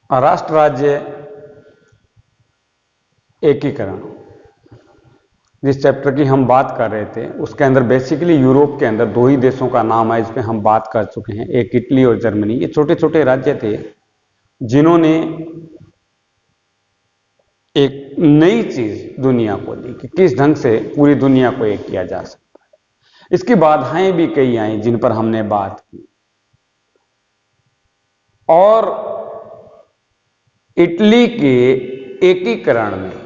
राष्ट्र राज्य एकीकरण, जिस चैप्टर की हम बात कर रहे थे उसके अंदर बेसिकली यूरोप के अंदर दो ही देशों का नाम है, इस पे हम बात कर चुके हैं, एक इटली और जर्मनी। ये छोटे छोटे राज्य थे जिन्होंने एक नई चीज दुनिया को दी कि किस ढंग से पूरी दुनिया को एक किया जा सकता है। इसकी बाधाएं भी कई आई जिन पर हमने बात की, और इटली के एकीकरण में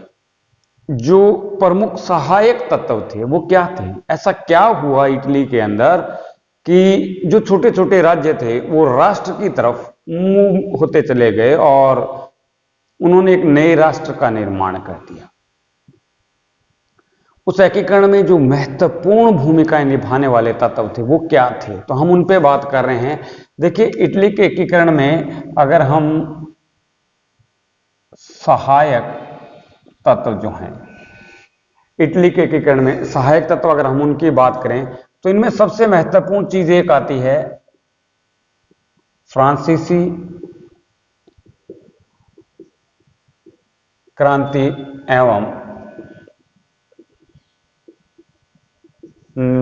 जो प्रमुख सहायक तत्व थे वो क्या थे? ऐसा क्या हुआ इटली के अंदर कि जो छोटे छोटे राज्य थे वो राष्ट्र की तरफ मूव होते चले गए और उन्होंने एक नए राष्ट्र का निर्माण कर दिया। उस एकीकरण में जो महत्वपूर्ण भूमिकाएं निभाने वाले तत्व थे वो क्या थे, तो हम उन पे बात कर रहे हैं। देखिए, इटली के एकीकरण में अगर हम सहायक तत्व जो हैं, इटली के एकीकरण में सहायक तत्व अगर हम उनकी बात करें तो इनमें सबसे महत्वपूर्ण चीज एक आती है फ्रांसीसी क्रांति एवं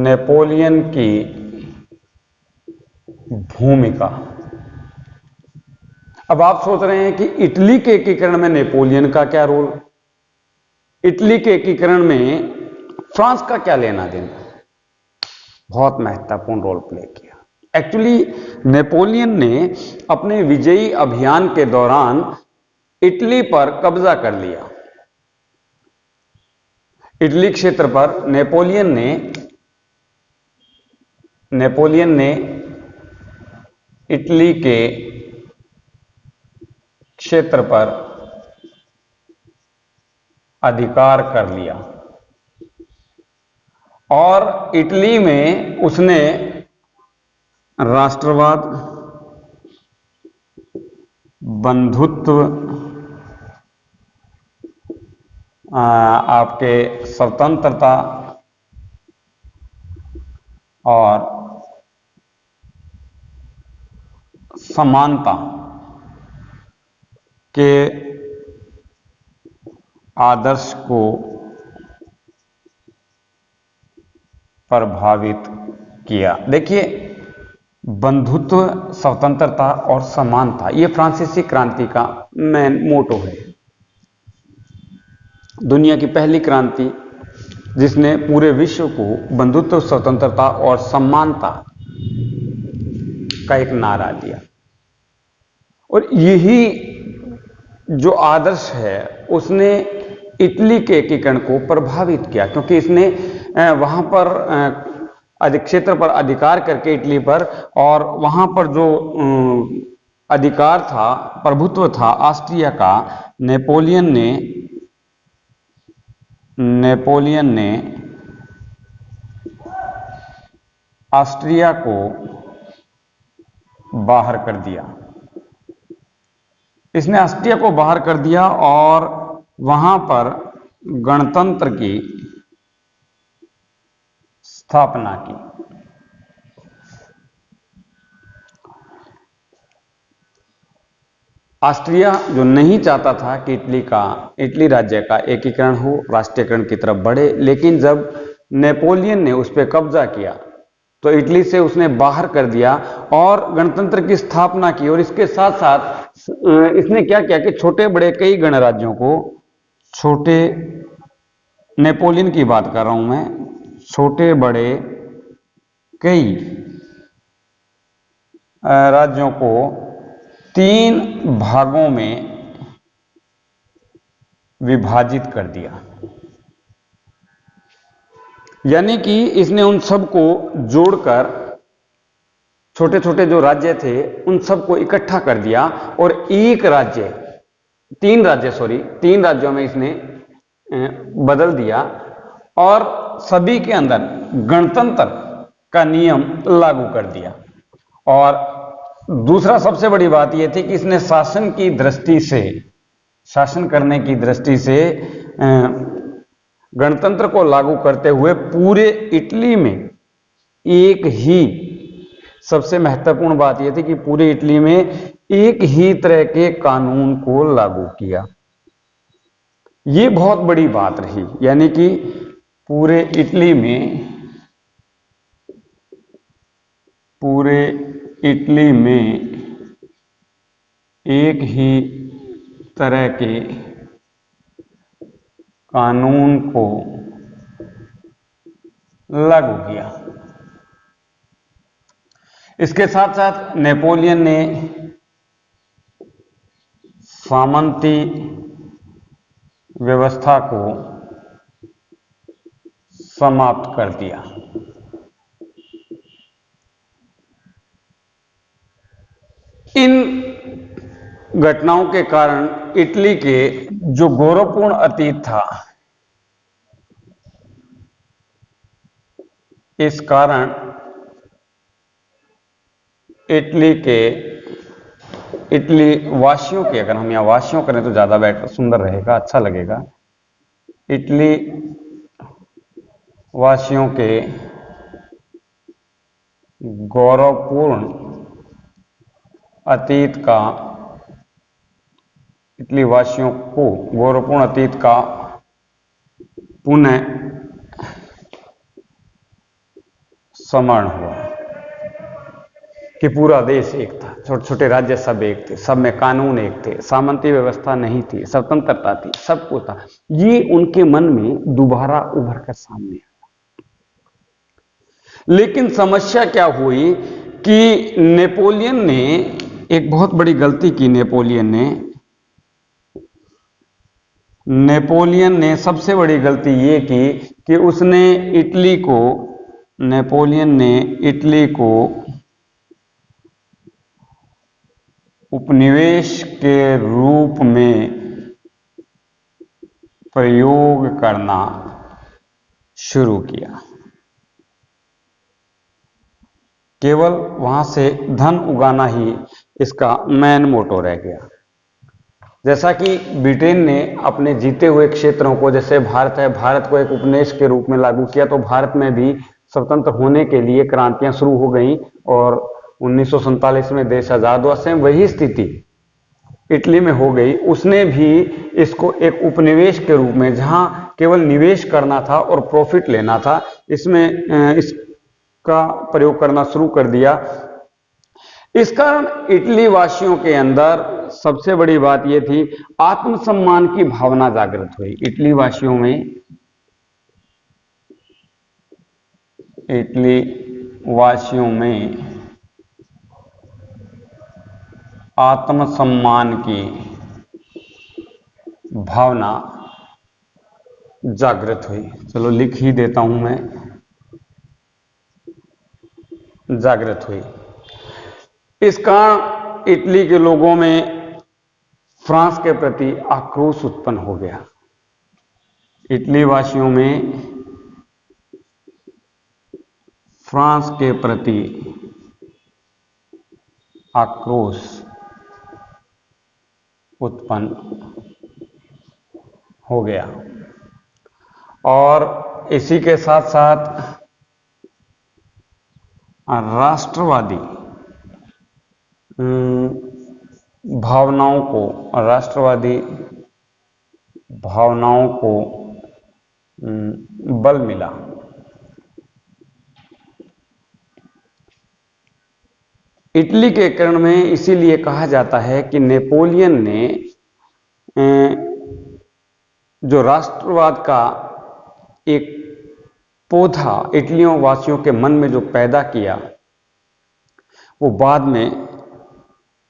नेपोलियन की भूमिका। अब आप सोच रहे हैं कि इटली के एकीकरण में नेपोलियन का क्या रोल, इटली के एकीकरण में फ्रांस का क्या लेना देना? बहुत महत्वपूर्ण रोल प्ले किया। एक्चुअली नेपोलियन ने अपने विजयी अभियान के दौरान इटली पर कब्जा कर लिया। इटली क्षेत्र पर नेपोलियन ने इटली के क्षेत्र पर अधिकार कर लिया और इटली में उसने राष्ट्रवाद, बंधुत्व, आपके स्वतंत्रता और समानता के आदर्श को प्रभावित किया। देखिए, बंधुत्व, स्वतंत्रता और समानता ये फ्रांसीसी क्रांति का मेन मोटो है। दुनिया की पहली क्रांति जिसने पूरे विश्व को बंधुत्व, स्वतंत्रता और समानता का एक नारा दिया, और यही जो आदर्श है उसने इटली के एकीकरण को प्रभावित किया, क्योंकि इसने वहां पर अधिक क्षेत्र पर अधिकार करके इटली पर, और वहां पर जो अधिकार था, प्रभुत्व था ऑस्ट्रिया का, नेपोलियन ने ऑस्ट्रिया को बाहर कर दिया। इसने ऑस्ट्रिया को बाहर कर दिया और वहां पर गणतंत्र की स्थापना की। ऑस्ट्रिया जो नहीं चाहता था कि इटली राज्य का एकीकरण हो, राष्ट्रीयकरण की तरफ बढ़े, लेकिन जब नेपोलियन ने उस पर कब्जा किया तो इटली से उसने बाहर कर दिया और गणतंत्र की स्थापना की। और इसके साथ साथ इसने क्या किया कि छोटे बड़े कई गणराज्यों को, छोटे, नेपोलियन की बात कर रहा हूं मैं, छोटे बड़े कई राज्यों को 3 भागों में विभाजित कर दिया। यानी कि इसने उन सबको जोड़कर, छोटे छोटे जो राज्य थे उन सबको इकट्ठा कर दिया और तीन राज्यों में इसने बदल दिया और सभी के अंदर गणतंत्र का नियम लागू कर दिया। और दूसरा सबसे बड़ी बात यह थी कि इसने शासन करने की दृष्टि से गणतंत्र को लागू करते हुए पूरे इटली में एक ही, सबसे महत्वपूर्ण बात यह थी कि पूरे इटली में एक ही तरह के कानून को लागू किया। ये बहुत बड़ी बात रही, यानी कि पूरे इटली में एक ही तरह के कानून को लागू किया। इसके साथ साथ नेपोलियन ने सामंती व्यवस्था को समाप्त कर दिया। इन घटनाओं के कारण इटली के जो गौरवपूर्ण अतीत था, इस कारण इटली वासियों के, अगर हम यहां वासियों करें तो ज्यादा बेटर, सुंदर रहेगा, अच्छा लगेगा। इटली वासियों के गौरवपूर्ण अतीत का, इटली वासियों को गौरवपूर्ण अतीत का पुनः स्मरण हुआ कि पूरा देश एक था, छोटे छोटे राज्य सब एक थे, सब में कानून एक थे, सामंती व्यवस्था नहीं थी, स्वतंत्रता थी, सब कुछ था। ये उनके मन में दोबारा उभर कर सामने आया। लेकिन समस्या क्या हुई कि नेपोलियन ने एक बहुत बड़ी गलती की। नेपोलियन ने सबसे बड़ी गलती ये की कि उसने नेपोलियन ने इटली को उपनिवेश के रूप में प्रयोग करना शुरू किया। केवल वहां से धन उगाना ही इसका मेन मोटो रह गया। जैसा कि ब्रिटेन ने अपने जीते हुए क्षेत्रों को, जैसे भारत है, भारत को एक उपनिवेश के रूप में लागू किया, तो भारत में भी स्वतंत्र होने के लिए क्रांतियां शुरू हो गई और 1947 में देश आजाद हुआ। सेम वही स्थिति इटली में हो गई। उसने भी इसको एक उपनिवेश के रूप में, जहां केवल निवेश करना था और प्रॉफिट लेना था, इसमें इसका प्रयोग करना शुरू कर दिया। इस कारण इटली वासियों के अंदर सबसे बड़ी बात यह थी, आत्मसम्मान की भावना जागृत हुई। इटली वासियों में आत्मसम्मान की भावना जागृत हुई। चलो लिख ही देता हूं मैं, जागृत हुई। इस कारण इटली के लोगों में फ्रांस के प्रति आक्रोश उत्पन्न हो गया। इटली वासियों में फ्रांस के प्रति आक्रोश उत्पन्न हो गया और इसी के साथ साथ राष्ट्रवादी भावनाओं को बल मिला। इटली के करण में इसीलिए कहा जाता है कि नेपोलियन ने जो राष्ट्रवाद का एक पौधा इटलियों वासियों के मन में जो पैदा किया, वो बाद में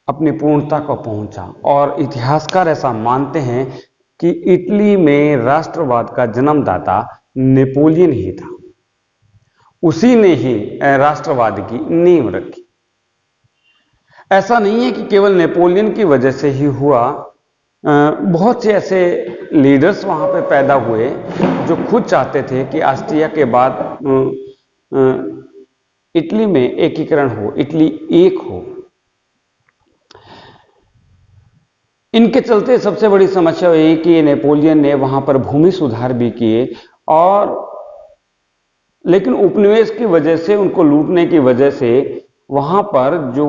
अपनी पूर्णता को पहुंचा। और इतिहासकार ऐसा मानते हैं कि इटली में राष्ट्रवाद का जन्मदाता नेपोलियन ही था। उसी ने ही राष्ट्रवाद की नींव रखी। ऐसा नहीं है कि केवल नेपोलियन की वजह से ही हुआ, बहुत से ऐसे लीडर्स वहां पे पैदा हुए जो खुद चाहते थे कि ऑस्ट्रिया के बाद इटली में एकीकरण हो, इटली एक हो। इनके चलते सबसे बड़ी समस्या हुई कि नेपोलियन ने वहां पर भूमि सुधार भी किए, और लेकिन उपनिवेश की वजह से, उनको लूटने की वजह से वहां पर जो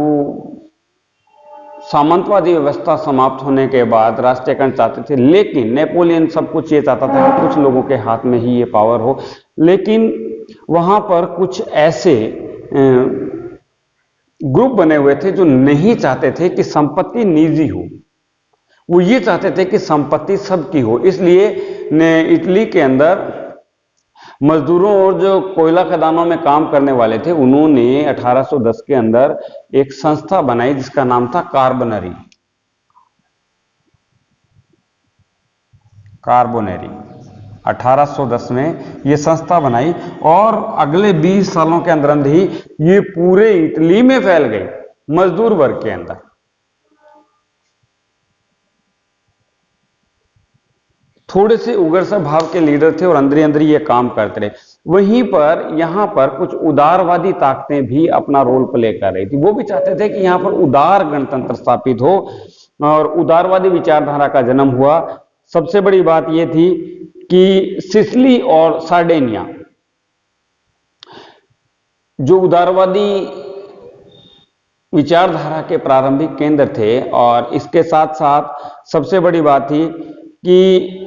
सामंतवादी व्यवस्था समाप्त होने के बाद राष्ट्रीयकरण चाहते थे, लेकिन नेपोलियन सब कुछ ये चाहता था कि कुछ लोगों के हाथ में ही ये पावर हो। लेकिन वहां पर कुछ ऐसे ग्रुप बने हुए थे जो नहीं चाहते थे कि संपत्ति निजी हो, वो ये चाहते थे कि संपत्ति सबकी हो। इसलिए इटली के अंदर मजदूरों और जो कोयला खदानों में काम करने वाले थे, उन्होंने 1810 के अंदर एक संस्था बनाई जिसका नाम था कार्बोनेरी। 1810 में ये संस्था बनाई और अगले 20 सालों के अंदर ही ये पूरे इटली में फैल गई मजदूर वर्ग के अंदर। थोड़े से उग्र स्वभाव के लीडर थे और अंदर अंदर ये काम करते रहे। वहीं पर यहां पर कुछ उदारवादी ताकतें भी अपना रोल प्ले कर रही थी। वो भी चाहते थे कि यहां पर उदार गणतंत्र स्थापित हो और उदारवादी विचारधारा का जन्म हुआ। सबसे बड़ी बात यह थी कि सिसिली और सार्डिनिया जो उदारवादी विचारधारा के प्रारंभिक केंद्र थे, और इसके साथ साथ सबसे बड़ी बात थी कि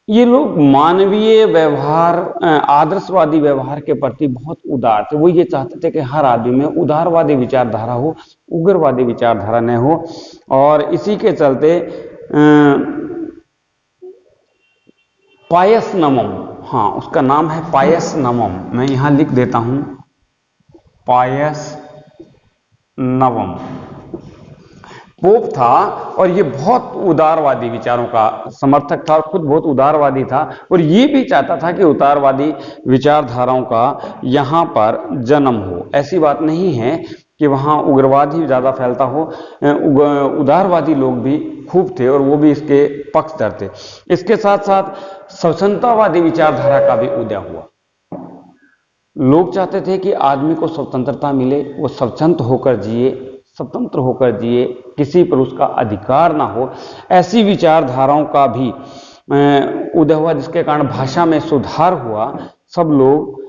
ये लोग मानवीय व्यवहार, आदर्शवादी व्यवहार के प्रति बहुत उदार थे। वो ये चाहते थे कि हर आदमी में उदारवादी विचारधारा हो, उग्रवादी विचारधारा न हो। और इसी के चलते पायस नवम, हाँ उसका नाम है पायस नवम, मैं यहां लिख देता हूं, पायस नवम पोप था और ये बहुत उदारवादी विचारों का समर्थक था और खुद बहुत उदारवादी था। और ये भी चाहता था कि उदारवादी विचारधाराओं का यहाँ पर जन्म हो। ऐसी बात नहीं है कि वहाँ उग्रवाद ही ज़्यादा फैलता हो, उदारवादी लोग भी खूब थे और वो भी इसके पक्षधर थे। इसके साथ साथ स्वतंत्रतावादी विचारधारा का भी उदय हुआ। लोग चाहते थे कि आदमी को स्वतंत्रता मिले, वो स्वतंत्र होकर जिए, किसी पर उसका अधिकार ना हो। ऐसी विचारधाराओं का भी उदय हुआ, जिसके कारण भाषा में सुधार हुआ सब लोग।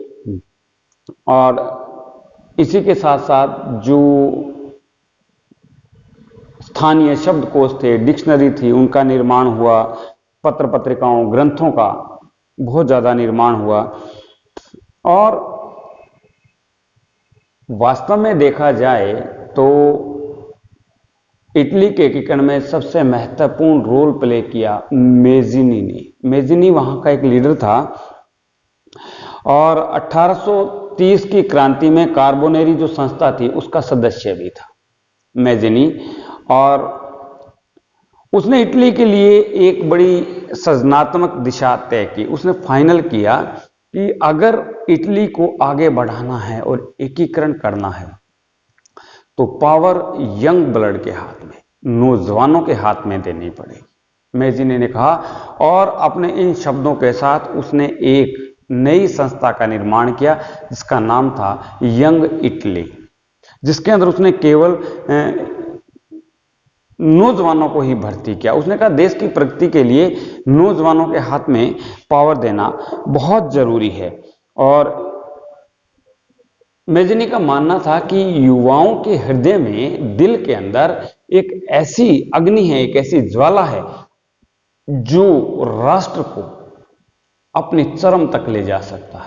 और इसी के साथ साथ जो स्थानीय शब्दकोश थे, डिक्शनरी थी, उनका निर्माण हुआ। पत्र पत्रिकाओं, ग्रंथों का बहुत ज्यादा निर्माण हुआ। और वास्तव में देखा जाए तो इटली के एकीकरण में सबसे महत्वपूर्ण रोल प्ले किया मेजिनी ने। मेजिनी वहां का एक लीडर था और 1830 की क्रांति में कार्बोनेरी जो संस्था थी उसका सदस्य भी था मेजिनी। और उसने इटली के लिए एक बड़ी सृजनात्मक दिशा तय की। उसने फाइनल किया कि अगर इटली को आगे बढ़ाना है और एकीकरण करना है तो पावर यंग ब्लड के हाथ में, नौजवानों के हाथ में देनी पड़ेगी, मेजिनी ने कहा। और अपने इन शब्दों के साथ उसने एक नई संस्था का निर्माण किया जिसका नाम था यंग इटली, जिसके अंदर उसने केवल नौजवानों को ही भर्ती किया। उसने कहा देश की प्रगति के लिए नौजवानों के हाथ में पावर देना बहुत जरूरी है। और मेजिनी का मानना था कि युवाओं के हृदय में, दिल के अंदर एक ऐसी अग्नि है, एक ऐसी ज्वाला है जो राष्ट्र को अपने चरम तक ले जा सकता है।